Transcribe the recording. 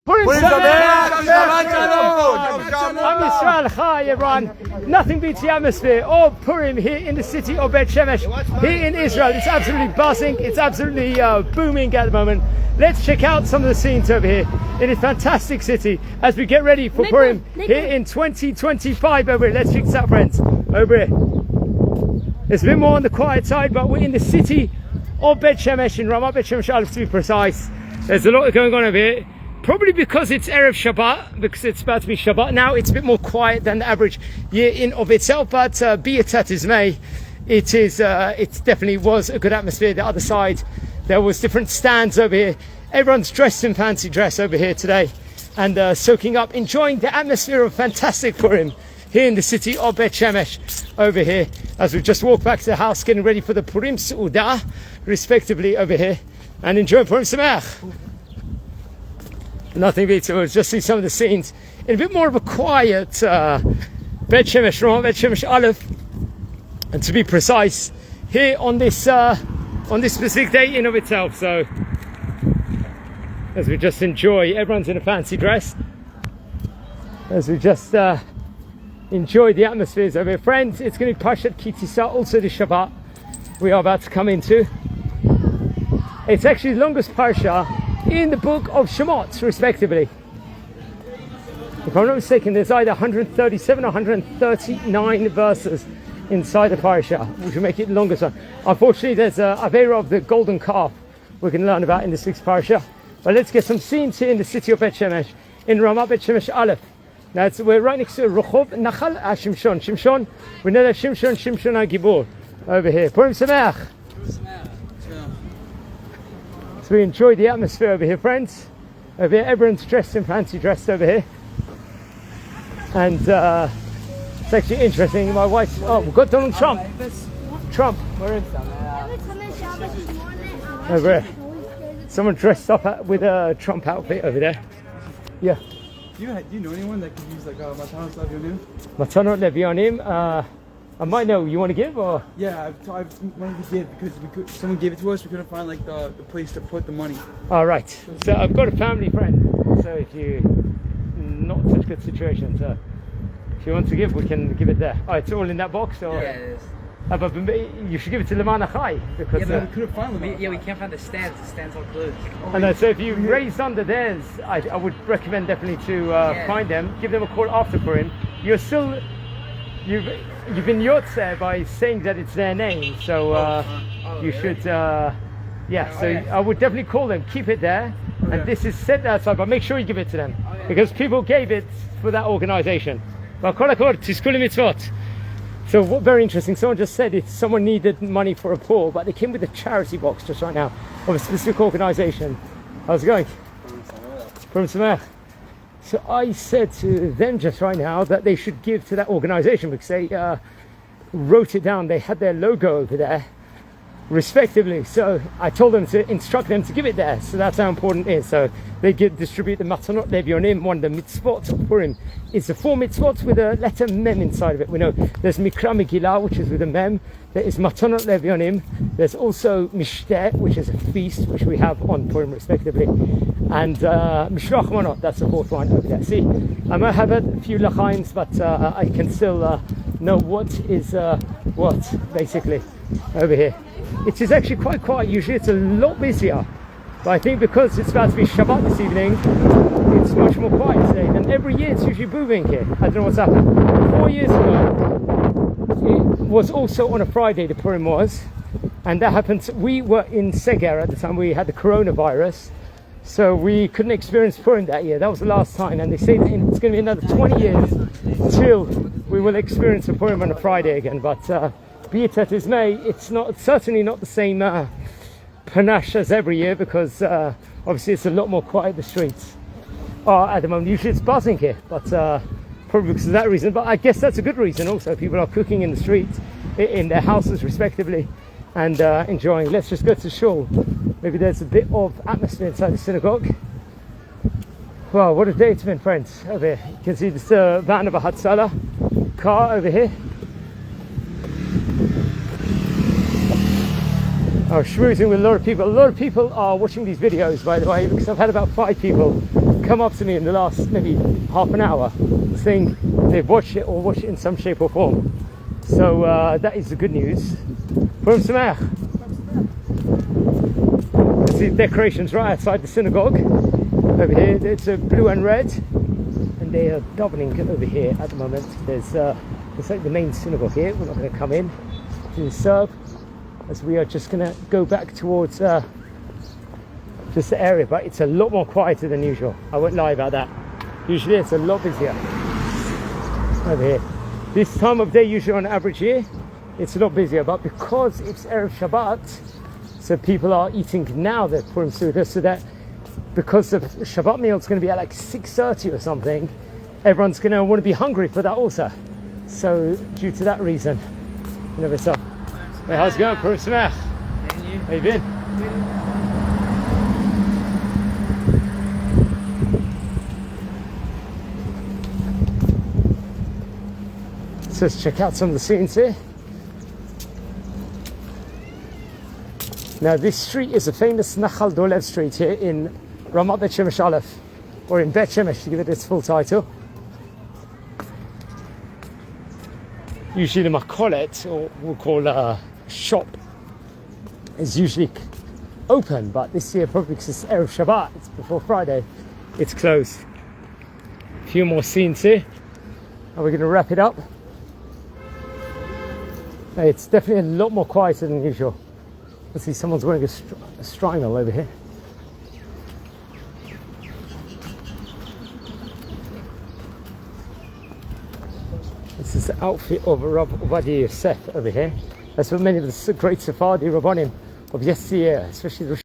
Purim Shabbat Shalom! I'm Israel. Hi everyone. Nothing beats the atmosphere of Purim here in the city of Shemesh, here in Israel. It's absolutely buzzing. It's absolutely booming at the moment. Let's check out some of the scenes over here in this fantastic city as we get ready for Purim here in 2025 over here. Let's check this out, friends. Over here. It's a bit more on the quiet side, but we're in the city of Shemesh, in Ramat Shemesh Aleph to be precise. There's a lot going on over here. Probably because it's Erev Shabbat, because it's about to be Shabbat now, it's a bit more quiet than the average year in of itself, but be it as may, it definitely was a good atmosphere. The other side, there was different stands over here. Everyone's dressed in fancy dress over here today and soaking up, enjoying the atmosphere of fantastic Purim here in the city of Shemesh over here, as we just walk back to the house getting ready for the Purim Su'udah, respectively over here, and enjoy Purim Sameach. Nothing beats it. We'll just see some of the scenes in a bit more of a quiet Shemesh, Shemesh Aleph, and to be precise, here on this specific day in of itself. So, as we just enjoy, everyone's in a fancy dress, as we just enjoy the atmospheres over here. Friends, it's going to be Parshat Kitisa, also the Shabbat we are about to come into. It's actually the longest Parsha in the book of Shemot, respectively. If I'm not mistaken, there's either 137 or 139 verses inside the parasha, which will make it the longest one. Unfortunately, there's a Avera of the golden calf we can learn about in the 6th parasha. But let's get some scenes here in the city of Shemesh, in Ramat Shemesh Aleph. Now, we're right next to Rehov Nachal Shimshon. Shimshon, we know that Shimshon HaGibor over here. Purim Sameach. So we enjoy the atmosphere over here, friends. Over here, everyone's dressed in fancy dress over here. And it's actually interesting. My wife, we've got Donald Trump. Trump, where is that? Over here. Someone dressed up with a Trump outfit over there. Yeah. Do you know anyone that could use like Matanot Levionim? Matanot Levionim? I might know. You want to give or? Yeah, I've wanted to give because someone gave it to us. We couldn't find like the place to put the money. All right. So I've got a family friend. So if you not such good situation, so if you want to give, we can give it there. Oh, it's all in that box, or? Yeah, it is. But you should give it to Leman Achai because but we couldn't find them. Yeah, we can't find the stands. The stands are closed. I know. So if you raised under theirs, I would recommend definitely to find them. Give them a call after Purim. You're still you've been yotze by saying that it's their name, so you should So I would definitely call them, keep it there, and this is set outside, but make sure you give it to them because people gave it for that organization. So very interesting, someone just said if someone needed money for a pool, but they came with a charity box just right now of a specific organization. How's it going? From Sameach. So I said to them just right now that they should give to that organization because they wrote it down. They had their logo over there, respectively. So I told them to instruct them to give it there. So that's how important it is. So they distribute the Matanot Levionim. One of the mitzvot of Purim is the 4 mitzvot with a letter Mem inside of it. We know there's Mikra Megillah, which is with a Mem. There is Matanot Levionim. There's also Mishteh, which is a feast, which we have on Purim, respectively. And Mishloach Manot, that's the 4th one over there. See, I might have a few lachaims, but I can still know what is what, basically, over here. It is actually quite quiet. Usually it's a lot busier. But I think because it's about to be Shabbat this evening, it's much more quiet today. And every year it's usually booming here. I don't know what's happened. 4 years ago, it was also on a Friday, the Purim was. And that happened, we were in Seger at the time. We had the coronavirus. So we couldn't experience Purim that year. That was the last time. And they say that it's going to be another 20 years till we will experience a Purim on a Friday again. But be it as may, it's certainly not the same panache as every year because obviously it's a lot more quiet. The streets are at the moment. Usually it's buzzing here, but probably because of that reason. But I guess that's a good reason also. People are cooking in the streets, in their houses respectively, and enjoying. Let's just go to shul. Maybe there's a bit of atmosphere inside the synagogue. Wow, what a day it's been, friends. Over here, you can see this van of a Hatzalah car over here. I was schmoozing with a lot of people. A lot of people are watching these videos, by the way, because I've had about 5 people come up to me in the last maybe half an hour saying they've watched it or watched it in some shape or form. So that is the good news. Purim Sameach. The decorations right outside the synagogue over here. It's a blue and red, and they are davening over here at the moment. There's it's like the main synagogue here. We're not going to come in to serve, as we are just going to go back towards just the area, but it's a lot more quieter than usual. I won't lie about that. Usually it's a lot busier over here. This time of day, usually on average here, it's a lot busier, but because it's Erev Shabbat, so people are eating now their Purim Suda, so that because the Shabbat meal is going to be at like 6:30 or something, everyone's going to want to be hungry for that also. So due to that reason, you know, so hey, how's it going? Purim Sameach. And you? How you been? So let's check out some of the scenes here. Now this street is a famous Nachal Dolev street here in Ramat Bet Shemesh Aleph, or in Bet Shemesh to give it its full title. Usually the makolet, or we'll call shop, is usually open, but this year probably because it's Erev Shabbat, it's before Friday, it's closed. A few more scenes here, and we're going to wrap it up. It's definitely a lot more quieter than usual. Let's see, someone's wearing a strimal over here. This is the outfit of Rav Ovadia Yosef over here. That's what many of the great Sephardi Rabbanim of yesteryear, especially the